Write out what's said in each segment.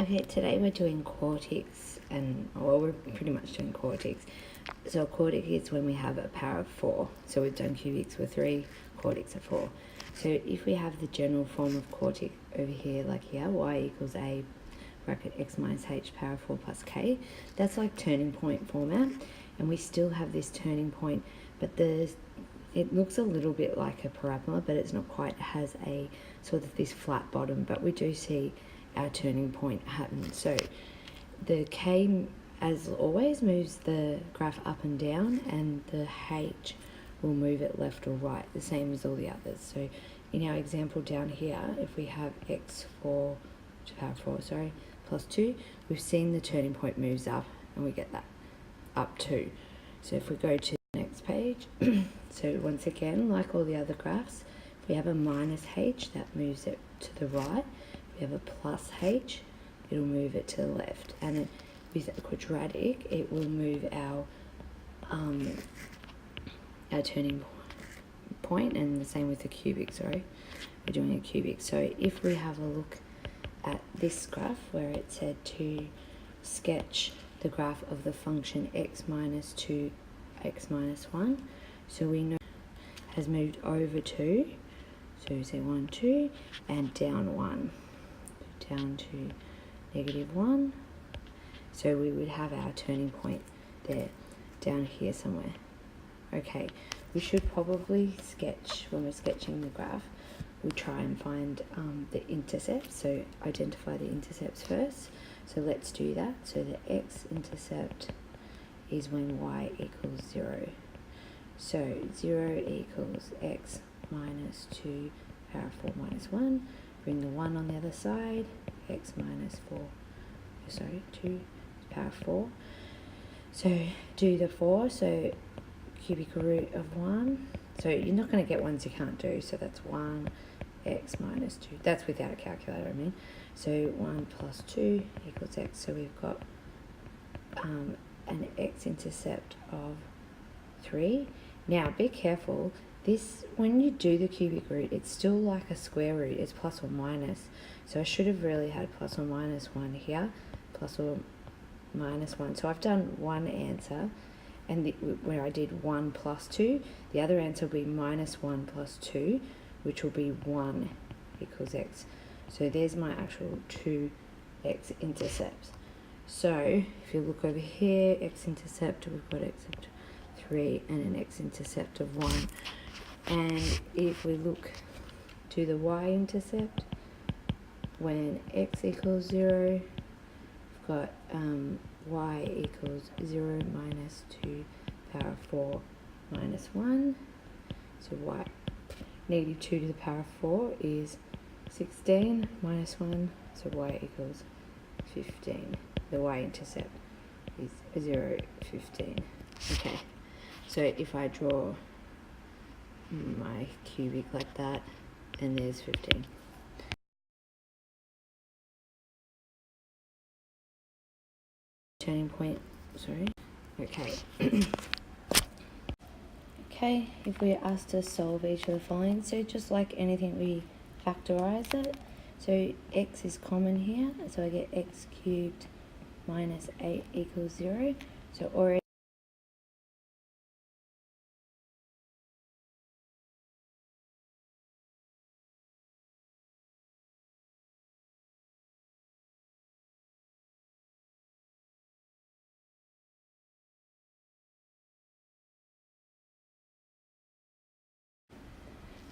Okay, today we're doing quartics, we're pretty much doing quartics. So a quartic is when we have a power of 4. So we've done cubics with 3, quartics are 4. So if we have the general form of quartic over here, like here, y equals a bracket x minus h power of 4 plus k, that's like turning point format, and we still have this turning point, but it looks a little bit like a parabola, but it's not quite. It has a sort of this flat bottom, but we do see our turning point happen. So the k, as always, moves the graph up and down, and the h will move it left or right, the same as all the others. So in our example down here, if we have x4 to the power 4, plus 2, we've seen the turning point moves up, and we get that up 2. So if we go to the next page, so once again, like all the other graphs, if we have a minus h, that moves it to the right. If we have a plus h, it'll move it to the left. And with a quadratic, it will move our turning point, and the same with the cubic, we're doing a cubic. So if we have a look at this graph where it said to sketch the graph of the function x minus 2, x minus 1, so we know it has moved over 2, so we say 1, 2, and down 1, down to negative 1. So we would have our turning point there, down here somewhere. Okay, we should probably sketch, when we're sketching the graph, we try and find the intercepts, so identify the intercepts first. So let's do that. So the x-intercept is when y equals 0. So 0 equals x minus 2 power of 4 minus 1. Bring the 1 on the other side, x minus 2 power of 4. So do the 4, so cubic root of 1. So you're not going to get ones you can't do, so that's 1 x minus 2. That's without a calculator, I mean. So 1 plus 2 equals x. So we've got an x-intercept of 3. Now, be careful. This, when you do the cubic root, it's still like a square root. It's plus or minus. So I should have really had plus or minus 1 here. Plus or minus 1. So I've done one answer, and where I did 1 plus 2, the other answer will be minus 1 plus 2, which will be 1 equals x. So there's my actual 2 x-intercepts. So if you look over here, x-intercept, we've got x-intercept 3 and an x-intercept of 1. And if we look to the y-intercept, when x equals 0, we've got y equals 0 minus 2 power of 4 minus 1. So y, negative 2 to the power of 4 is 16 minus 1, so y equals 15. The y-intercept is 0, 15. Okay, so if I draw my cubic like that, and there's 15. Turning point, okay. Okay, if we're asked to solve each of the following, so just like anything, we factorize it. So x is common here, so I get x cubed minus 8 equals 0. So already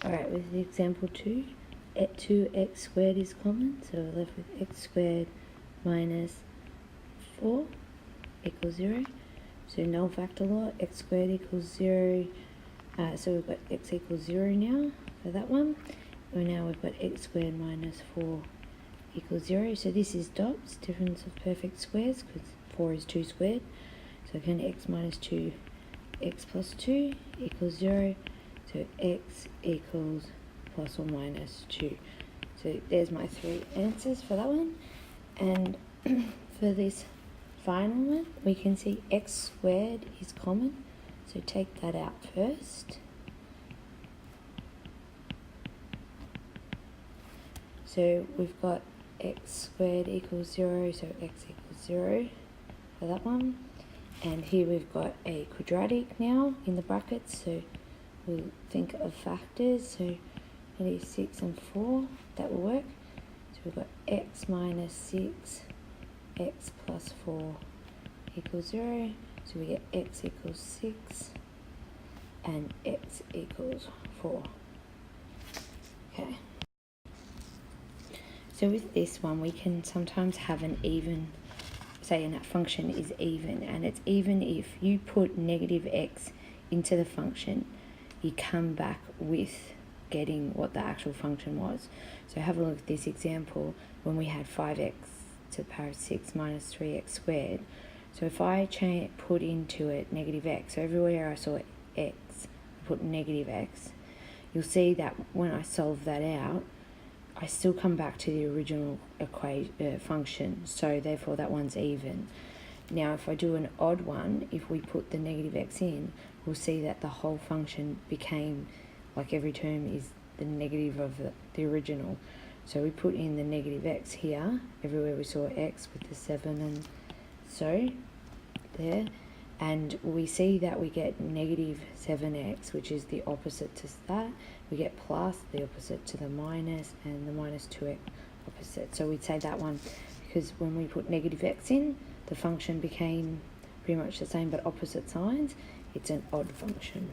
alright, with the example 2, 2x squared is common, so we're left with x squared minus 4 equals 0. So null factor law, x squared equals 0. So we've got x equals 0 now for that one. And now we've got x squared minus 4 equals 0. So this is dots, difference of perfect squares, because 4 is 2 squared. So again, x minus 2, x plus 2 equals 0. So x equals plus or minus 2. So there's my 3 answers for that one. And for this final one, we can see x squared is common. So take that out first. So we've got x squared equals 0, so x equals 0 for that one. And here we've got a quadratic now in the brackets, so we'll think of factors. So it is 6 and 4, that will work. So we've got x minus 6, x plus 4 equals 0. So we get x equals 6 and x equals 4. Okay. So with this one, we can sometimes have an even, say a function is even, and it's even if you put negative x into the function, you come back with getting what the actual function was. So have a look at this example when we had 5x to the power of 6 minus 3x squared. So if I put into it negative x, so everywhere I saw x, I put negative x, you'll see that when I solve that out, I still come back to the original function, so therefore that one's even. Now if I do an odd one, if we put the negative x in, we'll see that the whole function became, like every term is the negative of the original. So we put in the negative x here, everywhere we saw x with the 7 and so there, and we see that we get negative 7x, which is the opposite to that. We get plus, the opposite to the minus, and the minus 2x opposite. So we'd say that one, because when we put negative x in, the function became pretty much the same but opposite signs. It's an odd function.